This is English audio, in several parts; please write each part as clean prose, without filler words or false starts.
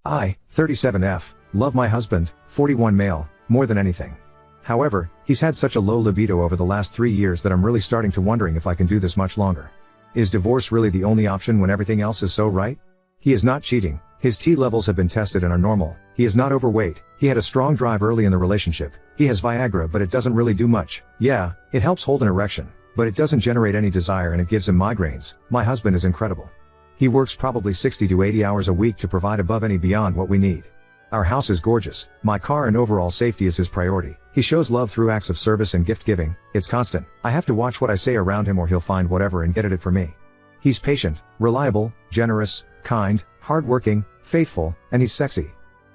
I, 37F, love my husband, 41 male, more than anything. However, he's had such a low libido over the last 3 years that I'm really starting to wondering if I can do this much longer. Is divorce really the only option when everything else is so right? He is not cheating, his T levels have been tested and are normal, he is not overweight, he had a strong drive early in the relationship, he has Viagra but it doesn't really do much. Yeah, it helps hold an erection, but it doesn't generate any desire and it gives him migraines. My husband is incredible. He works probably 60 to 80 hours a week to provide above and beyond what we need. Our house is gorgeous, my car and overall safety is his priority. He shows love through acts of service and gift giving, it's constant. I have to watch what I say around him or he'll find whatever and get it for me. He's patient, reliable, generous, kind, hardworking, faithful, and he's sexy.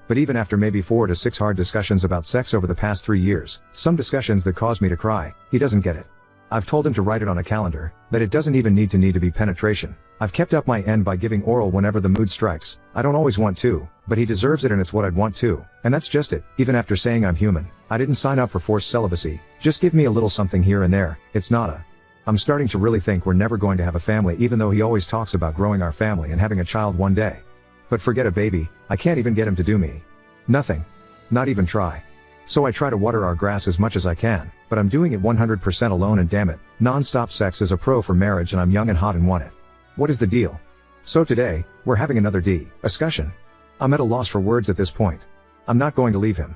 But even after maybe 4 to 6 hard discussions about sex over the past 3 years, some discussions that caused me to cry, he doesn't get it. I've told him to write it on a calendar, that it doesn't even need to be penetration. I've kept up my end by giving oral whenever the mood strikes. I don't always want to, but he deserves it and it's what I'd want to. And that's just it. Even after saying I'm human, I didn't sign up for forced celibacy. Just give me a little something here and there. It's nada. I'm starting to really think we're never going to have a family even though he always talks about growing our family and having a child one day. But forget a baby, I can't even get him to do me. Nothing. Not even try. So I try to water our grass as much as I can, but I'm doing it 100% alone and damn it, non-stop sex is a pro for marriage and I'm young and hot and want it. What is the deal? So today, we're having another discussion. I'm at a loss for words at this point. I'm not going to leave him.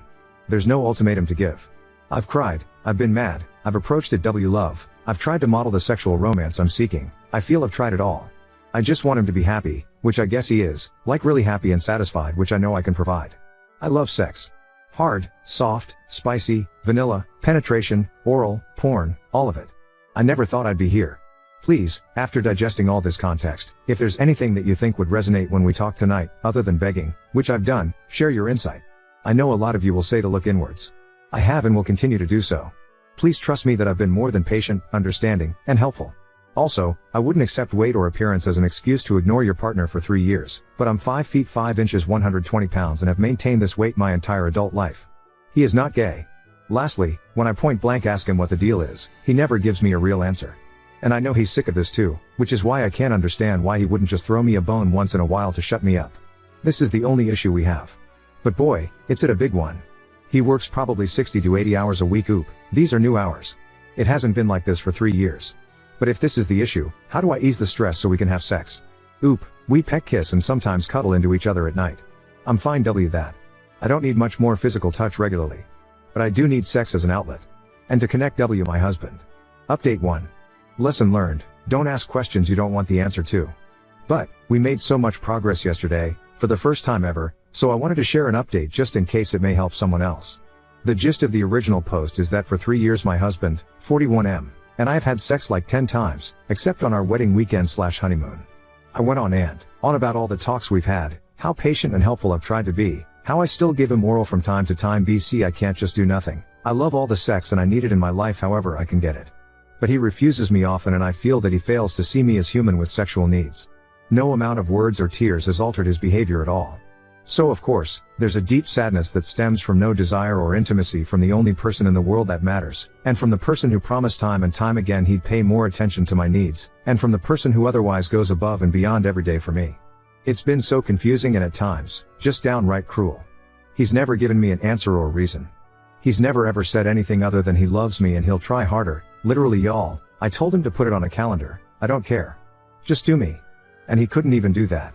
There's no ultimatum to give. I've cried, I've been mad, I've approached it love, I've tried to model the sexual romance I'm seeking, I feel I've tried it all. I just want him to be happy, which I guess he is, like really happy and satisfied which I know I can provide. I love sex. Hard, soft, spicy, vanilla, penetration, oral, porn, all of it. I never thought I'd be here. Please, after digesting all this context, if there's anything that you think would resonate when we talk tonight, other than begging, which I've done, share your insight. I know a lot of you will say to look inwards. I have and will continue to do so. Please trust me that I've been more than patient, understanding, and helpful. Also, I wouldn't accept weight or appearance as an excuse to ignore your partner for 3 years, but I'm 5 feet 5 inches 120 pounds and have maintained this weight my entire adult life. He is not gay. Lastly, when I point blank ask him what the deal is, he never gives me a real answer. And I know he's sick of this too, which is why I can't understand why he wouldn't just throw me a bone once in a while to shut me up. This is the only issue we have. But boy, it's a big one. He works probably 60 to 80 hours a week. Oop, these are new hours. It hasn't been like this for 3 years. But if this is the issue, how do I ease the stress so we can have sex? Oop, we peck, kiss and sometimes cuddle into each other at night. I'm fine that. I don't need much more physical touch regularly. But I do need sex as an outlet. And to connect my husband. Update 1. Lesson learned, don't ask questions you don't want the answer to. But, we made so much progress yesterday, for the first time ever, so I wanted to share an update just in case it may help someone else. The gist of the original post is that for 3 years my husband, 41M, and I have had sex like 10 times, except on our wedding weekend/honeymoon. I went on and on about all the talks we've had, how patient and helpful I've tried to be, how I still give him oral from time to time. I can't just do nothing. I love all the sex and I need it in my life however I can get it. But he refuses me often and I feel that he fails to see me as human with sexual needs. No amount of words or tears has altered his behavior at all. So of course, there's a deep sadness that stems from no desire or intimacy from the only person in the world that matters, and from the person who promised time and time again he'd pay more attention to my needs, and from the person who otherwise goes above and beyond every day for me. It's been so confusing and at times, just downright cruel. He's never given me an answer or reason. He's never ever said anything other than he loves me and he'll try harder, literally y'all, I told him to put it on a calendar, I don't care. Just do me. And he couldn't even do that.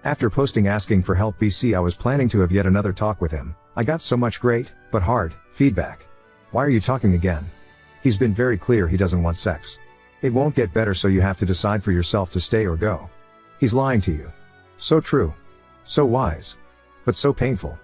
After posting asking for help I was planning to have yet another talk with him. I got so much great, but hard, feedback. Why are you talking again? He's been very clear he doesn't want sex. It won't get better so you have to decide for yourself to stay or go. He's lying to you. So true. So wise. But so painful.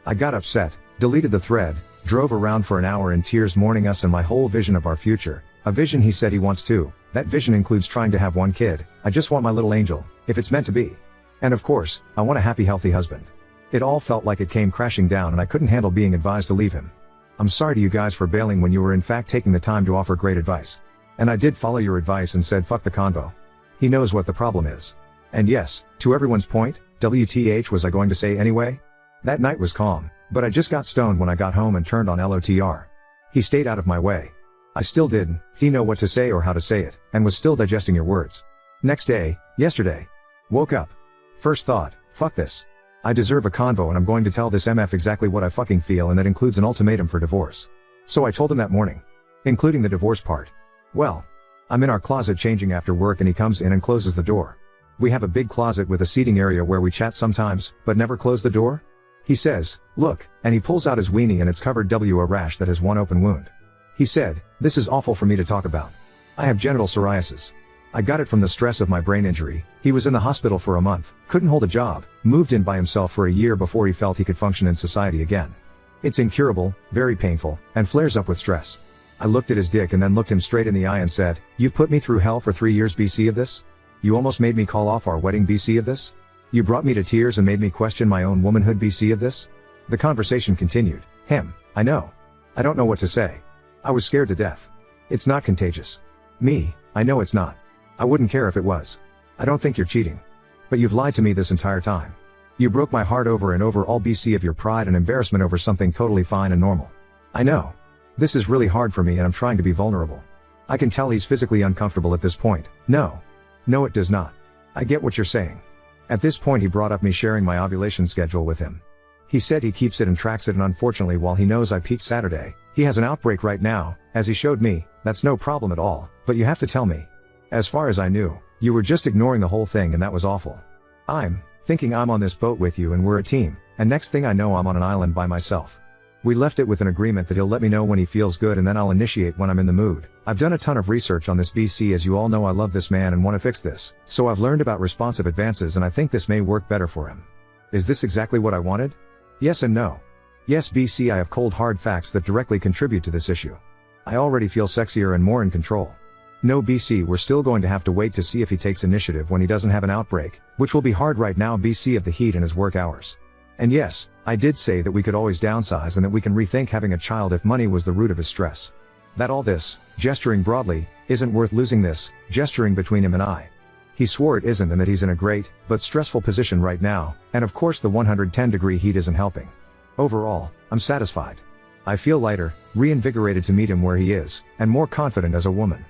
I got upset, deleted the thread, drove around for an hour in tears mourning us and my whole vision of our future, a vision he said he wants to. That vision includes trying to have one kid. I just want my little angel, if it's meant to be. And of course, I want a happy healthy husband. It all felt like it came crashing down and I couldn't handle being advised to leave him. I'm sorry to you guys for bailing when you were in fact taking the time to offer great advice. And I did follow your advice and said fuck the convo. He knows what the problem is. And yes, to everyone's point, WTH was I going to say anyway? That night was calm, but I just got stoned when I got home and turned on LOTR. He stayed out of my way. I still didn't know what to say or how to say it, and was still digesting your words. Next day, yesterday. Woke up. First thought, fuck this. I deserve a convo and I'm going to tell this MF exactly what I fucking feel, and that includes an ultimatum for divorce. So I told him that morning. Including the divorce part. Well, I'm in our closet changing after work and he comes in and closes the door. We have a big closet with a seating area where we chat sometimes, but never close the door. He says, look, and he pulls out his weenie and it's covered with a rash that has one open wound. He said, this is awful for me to talk about. I have genital psoriasis. I got it from the stress of my brain injury. He was in the hospital for a month, couldn't hold a job, moved in by himself for a year before he felt he could function in society again. It's incurable, very painful, and flares up with stress. I looked at his dick and then looked him straight in the eye and said, you've put me through hell for 3 years BC of this? You almost made me call off our wedding BC of this? You brought me to tears and made me question my own womanhood BC of this? The conversation continued. I know. I don't know what to say. I was scared to death. It's not contagious. Me, I know it's not. I wouldn't care if it was. I don't think you're cheating. But you've lied to me this entire time. You broke my heart over and over, all BC of your pride and embarrassment over something totally fine and normal. I know. This is really hard for me and I'm trying to be vulnerable. I can tell he's physically uncomfortable at this point. No, it does not. I get what you're saying. At this point he brought up me sharing my ovulation schedule with him. He said he keeps it and tracks it, and unfortunately while he knows I peaked Saturday, he has an outbreak right now. As he showed me, that's no problem at all, but you have to tell me. As far as I knew, you were just ignoring the whole thing and that was awful. I'm thinking I'm on this boat with you and we're a team, and next thing I know I'm on an island by myself. We left it with an agreement that he'll let me know when he feels good and then I'll initiate when I'm in the mood. I've done a ton of research on this BC, as you all know I love this man and want to fix this, so I've learned about responsive advances and I think this may work better for him. Is this exactly what I wanted? Yes and no. Yes BC, I have cold hard facts that directly contribute to this issue. I already feel sexier and more in control. No BC, we're still going to have to wait to see if he takes initiative when he doesn't have an outbreak, which will be hard right now BC of the heat and his work hours. And yes, I did say that we could always downsize and that we can rethink having a child if money was the root of his stress. That all this, gesturing broadly, isn't worth losing this, gesturing between him and I. He swore it isn't and that he's in a great, but stressful position right now, and of course the 110-degree heat isn't helping. Overall, I'm satisfied. I feel lighter, reinvigorated to meet him where he is, and more confident as a woman.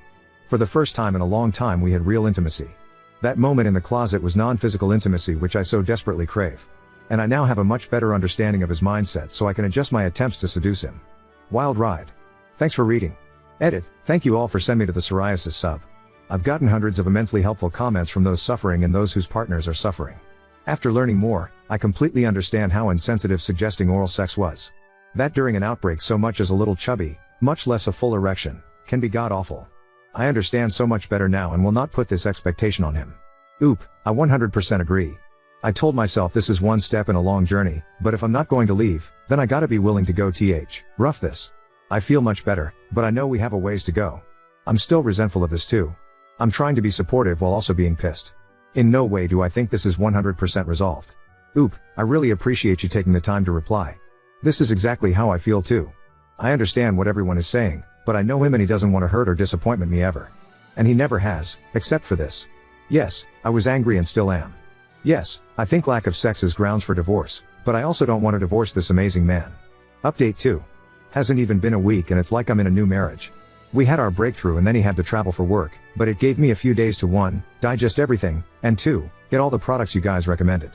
For the first time in a long time we had real intimacy. That moment in the closet was non-physical intimacy which I so desperately crave. And I now have a much better understanding of his mindset so I can adjust my attempts to seduce him. Wild ride. Thanks for reading. Edit. Thank you all for sending me to the psoriasis sub. I've gotten hundreds of immensely helpful comments from those suffering and those whose partners are suffering. After learning more, I completely understand how insensitive suggesting oral sex was. That during an outbreak so much as a little chubby, much less a full erection, can be god-awful. I understand so much better now and will not put this expectation on him. Oop, I 100% agree. I told myself this is one step in a long journey, but if I'm not going to leave, then I gotta be willing to go rough this. I feel much better, but I know we have a ways to go. I'm still resentful of this too. I'm trying to be supportive while also being pissed. In no way do I think this is 100% resolved. Oop, I really appreciate you taking the time to reply. This is exactly how I feel too. I understand what everyone is saying, but I know him and he doesn't want to hurt or disappoint me ever. And he never has, except for this. Yes, I was angry and still am. Yes, I think lack of sex is grounds for divorce, but I also don't want to divorce this amazing man. Update 2. Hasn't even been a week and it's like I'm in a new marriage. We had our breakthrough and then he had to travel for work, but it gave me a few days to 1, digest everything, and 2, get all the products you guys recommended.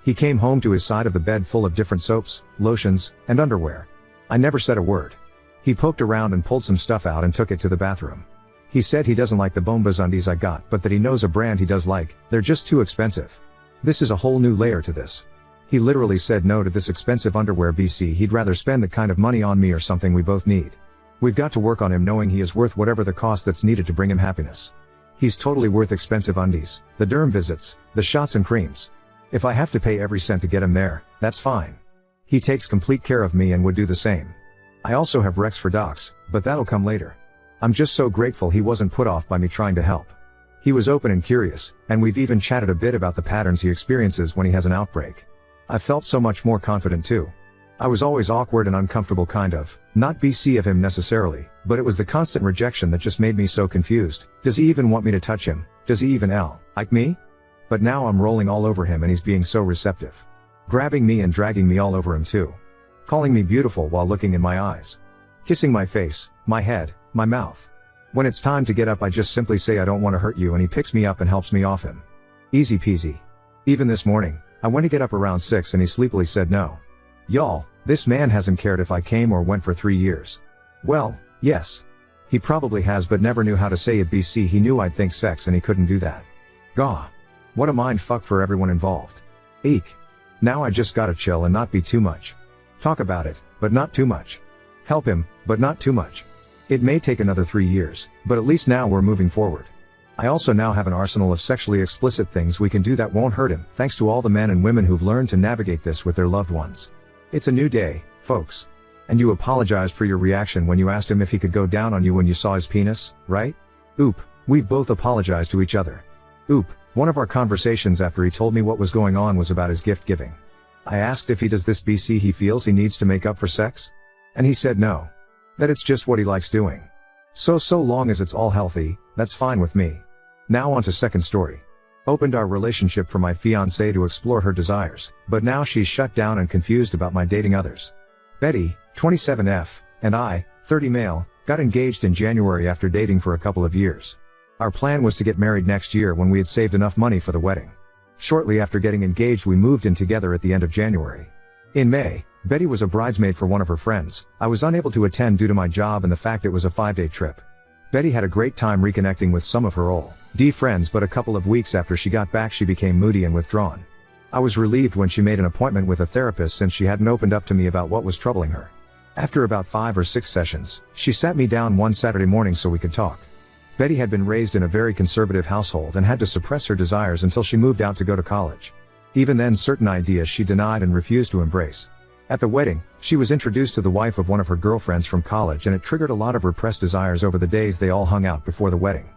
He came home to his side of the bed full of different soaps, lotions, and underwear. I never said a word. He poked around and pulled some stuff out and took it to the bathroom. He said he doesn't like the Bombas undies I got, but that he knows a brand he does like. They're just too expensive. This is a whole new layer to this. He literally said no to this expensive underwear BC, he'd rather spend the kind of money on me or something we both need. We've got to work on him knowing he is worth whatever the cost that's needed to bring him happiness. He's totally worth expensive undies, the derm visits, the shots and creams. If I have to pay every cent to get him there, that's fine. He takes complete care of me and would do the same. I also have Rex for docs, but that'll come later. I'm just so grateful he wasn't put off by me trying to help. He was open and curious, and we've even chatted a bit about the patterns he experiences when he has an outbreak. I felt so much more confident too. I was always awkward and uncomfortable kind of, not BC of him necessarily, but it was the constant rejection that just made me so confused. Does he even want me to touch him? Does he even like me? But now I'm rolling all over him and he's being so receptive. Grabbing me and dragging me all over him too. Calling me beautiful while looking in my eyes. Kissing my face, my head, my mouth. When it's time to get up I just simply say I don't want to hurt you and he picks me up and helps me off him. Easy peasy. Even this morning, I I went to get up around 6 and he sleepily said no. Y'all, this man hasn't cared if I came or went for 3 years. Well, yes. He probably has but never knew how to say it. BC he knew I'd think sex and he couldn't do that. Gah. What a mind fuck for everyone involved. Eek. Now I just gotta chill and not be too much. Talk about it, but not too much. Help him, but not too much. It may take another 3 years, but at least now we're moving forward. I also now have an arsenal of sexually explicit things we can do that won't hurt him, thanks to all the men and women who've learned to navigate this with their loved ones. It's a new day, folks. And you apologized for your reaction when you asked him if he could go down on you when you saw his penis, right? Oop, we've both apologized to each other. Oop, one of our conversations after he told me what was going on was about his gift giving. I asked if he does this BC he feels he needs to make up for sex? And he said no. That it's just what he likes doing. So long as it's all healthy, that's fine with me. Now on to second story. Opened our relationship for my fiancée to explore her desires, but now she's shut down and confused about my dating others. Betty, 27F, and I, 30 male, got engaged in January after dating for a couple of years. Our plan was to get married next year when we had saved enough money for the wedding. Shortly after getting engaged we moved in together at the end of January. In May, Betty was a bridesmaid for one of her friends. I was unable to attend due to my job and the fact it was a 5-day trip. Betty had a great time reconnecting with some of her old friends, but a couple of weeks after she got back she became moody and withdrawn. I was relieved when she made an appointment with a therapist since she hadn't opened up to me about what was troubling her. After about 5 or 6 sessions, she sat me down one Saturday morning so we could talk. Betty had been raised in a very conservative household and had to suppress her desires until she moved out to go to college. Even then certain ideas she denied and refused to embrace. At the wedding, she was introduced to the wife of one of her girlfriends from college and it triggered a lot of repressed desires over the days they all hung out before the wedding.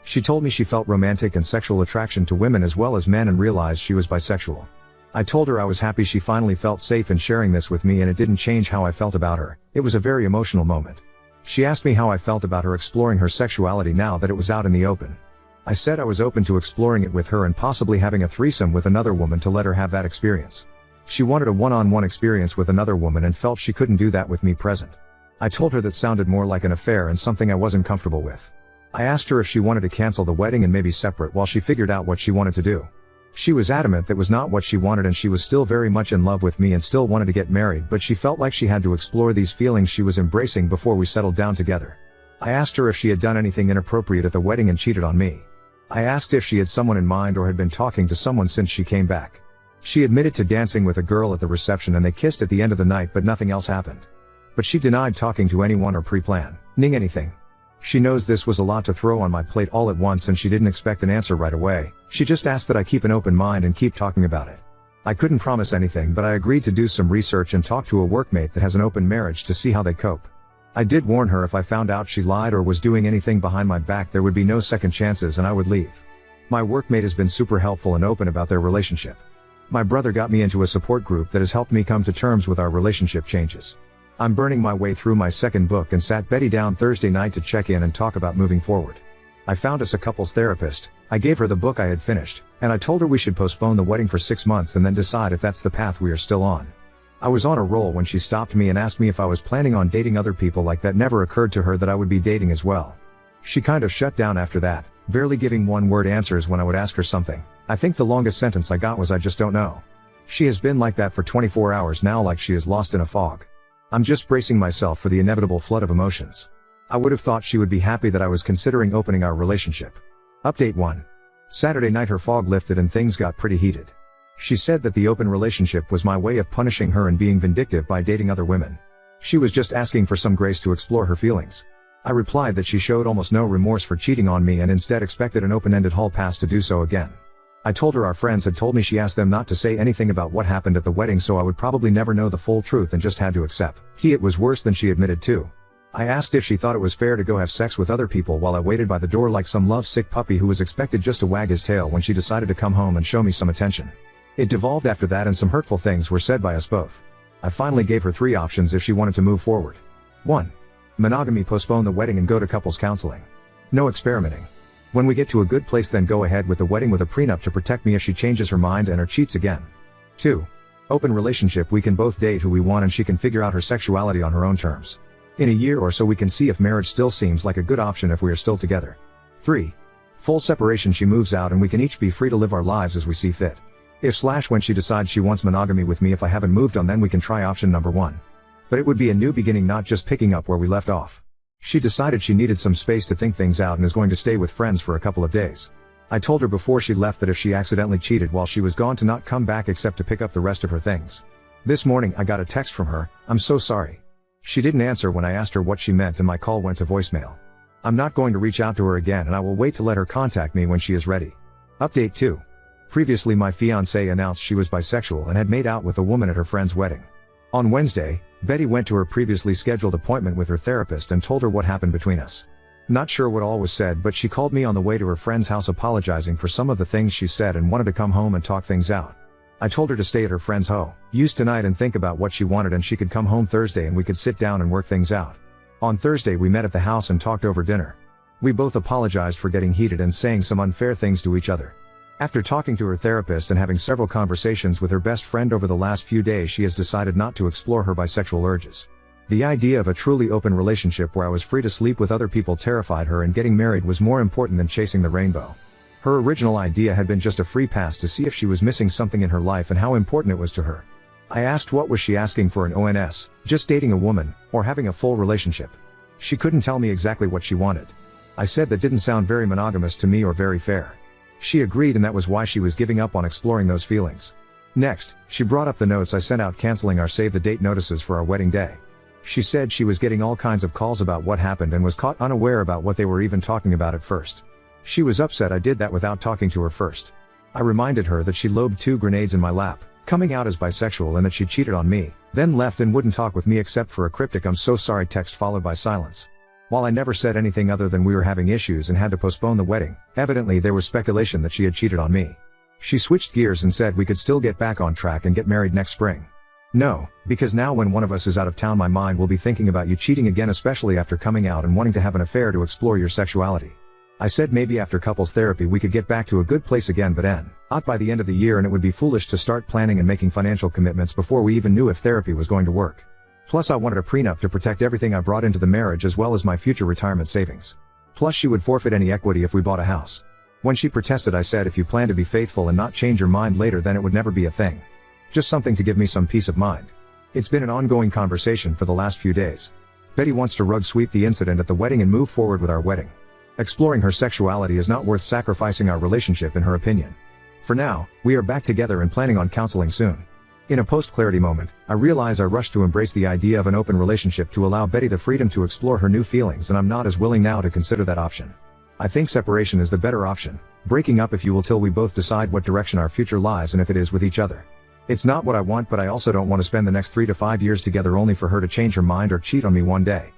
She told me she felt romantic and sexual attraction to women as well as men and realized she was bisexual. I told her I was happy she finally felt safe in sharing this with me and it didn't change how I felt about her. It was a very emotional moment. She asked me how I felt about her exploring her sexuality now that it was out in the open. I said I was open to exploring it with her and possibly having a threesome with another woman to let her have that experience. She wanted a one-on-one experience with another woman and felt she couldn't do that with me present. I told her that sounded more like an affair and something I wasn't comfortable with. I asked her if she wanted to cancel the wedding and maybe separate while she figured out what she wanted to do. She was adamant that was not what she wanted and she was still very much in love with me and still wanted to get married, but she felt like she had to explore these feelings she was embracing before we settled down together. I asked her if she had done anything inappropriate at the wedding and cheated on me. I asked if she had someone in mind or had been talking to someone since she came back. She admitted to dancing with a girl at the reception and they kissed at the end of the night but nothing else happened. But she denied talking to anyone or pre-planning anything. She knows this was a lot to throw on my plate all at once and she didn't expect an answer right away. She just asked that I keep an open mind and keep talking about it. I couldn't promise anything but I agreed to do some research and talk to a workmate that has an open marriage to see how they cope. I did warn her if I found out she lied or was doing anything behind my back there would be no second chances and I would leave. My workmate has been super helpful and open about their relationship. My brother got me into a support group that has helped me come to terms with our relationship changes. I'm burning my way through my second book and sat Betty down Thursday night to check in and talk about moving forward. I found us a couples therapist, I gave her the book I had finished, and I told her we should postpone the wedding for 6 months and then decide if that's the path we are still on. I was on a roll when she stopped me and asked me if I was planning on dating other people. Like that never occurred to her that I would be dating as well. She kind of shut down after that, barely giving one-word answers when I would ask her something. I think the longest sentence I got was I just don't know. She has been like that for 24 hours now, like she is lost in a fog. I'm just bracing myself for the inevitable flood of emotions. I would have thought she would be happy that I was considering opening our relationship. Update 1. Saturday night her fog lifted and things got pretty heated. She said that the open relationship was my way of punishing her and being vindictive by dating other women. She was just asking for some grace to explore her feelings. I replied that she showed almost no remorse for cheating on me and instead expected an open-ended hall pass to do so again. I told her our friends had told me she asked them not to say anything about what happened at the wedding so I would probably never know the full truth and just had to accept. It was worse than she admitted to. I asked if she thought it was fair to go have sex with other people while I waited by the door like some lovesick puppy who was expected just to wag his tail when she decided to come home and show me some attention. It devolved after that and some hurtful things were said by us both. I finally gave her 3 options if she wanted to move forward. 1. Monogamy, postpone the wedding and go to couples counseling. No experimenting. When we get to a good place then go ahead with the wedding with a prenup to protect me if she changes her mind and or cheats again. 2. Open relationship, we can both date who we want and she can figure out her sexuality on her own terms. In a year or so we can see if marriage still seems like a good option if we are still together. 3. Full separation, she moves out and we can each be free to live our lives as we see fit. When she decides she wants monogamy with me if I haven't moved on, then we can try option number 1. But it would be a new beginning, not just picking up where we left off. She decided she needed some space to think things out and is going to stay with friends for a couple of days. I told her before she left that if she accidentally cheated while she was gone to not come back except to pick up the rest of her things. This morning I got a text from her, "I'm so sorry." She didn't answer when I asked her what she meant and my call went to voicemail. I'm not going to reach out to her again and I will wait to let her contact me when she is ready. Update 2. Previously my fiancée announced she was bisexual and had made out with a woman at her friend's wedding. On Wednesday, Betty went to her previously scheduled appointment with her therapist and told her what happened between us. Not sure what all was said, but she called me on the way to her friend's house apologizing for some of the things she said and wanted to come home and talk things out. I told her to stay at her friend's house tonight and think about what she wanted, and she could come home Thursday and we could sit down and work things out. On Thursday we met at the house and talked over dinner. We both apologized for getting heated and saying some unfair things to each other. After talking to her therapist and having several conversations with her best friend over the last few days, she has decided not to explore her bisexual urges. The idea of a truly open relationship where I was free to sleep with other people terrified her, and getting married was more important than chasing the rainbow. Her original idea had been just a free pass to see if she was missing something in her life and how important it was to her. I asked what was she asking for in ONS, just dating a woman, or having a full relationship. She couldn't tell me exactly what she wanted. I said that didn't sound very monogamous to me or very fair. She agreed, and that was why she was giving up on exploring those feelings. Next, she brought up the notes I sent out canceling our save the date notices for our wedding day. She said she was getting all kinds of calls about what happened and was caught unaware about what they were even talking about at first. She was upset I did that without talking to her first. I reminded her that she lobbed 2 grenades in my lap, coming out as bisexual, and that she cheated on me, then left and wouldn't talk with me except for a cryptic "I'm so sorry" text followed by silence. While I never said anything other than we were having issues and had to postpone the wedding, evidently there was speculation that she had cheated on me. She switched gears and said we could still get back on track and get married next spring. No, because now when one of us is out of town my mind will be thinking about you cheating again, especially after coming out and wanting to have an affair to explore your sexuality. I said maybe after couples therapy we could get back to a good place again, but not by the end of the year, and it would be foolish to start planning and making financial commitments before we even knew if therapy was going to work. Plus I wanted a prenup to protect everything I brought into the marriage as well as my future retirement savings. Plus she would forfeit any equity if we bought a house. When she protested I said if you plan to be faithful and not change your mind later then it would never be a thing. Just something to give me some peace of mind. It's been an ongoing conversation for the last few days. Betty wants to rug sweep the incident at the wedding and move forward with our wedding. Exploring her sexuality is not worth sacrificing our relationship in her opinion. For now, we are back together and planning on counseling soon. In a post-clarity moment, I realize I rushed to embrace the idea of an open relationship to allow Betty the freedom to explore her new feelings, and I'm not as willing now to consider that option. I think separation is the better option, breaking up if you will till we both decide what direction our future lies and if it is with each other. It's not what I want, but I also don't want to spend the next 3 to 5 years together only for her to change her mind or cheat on me one day.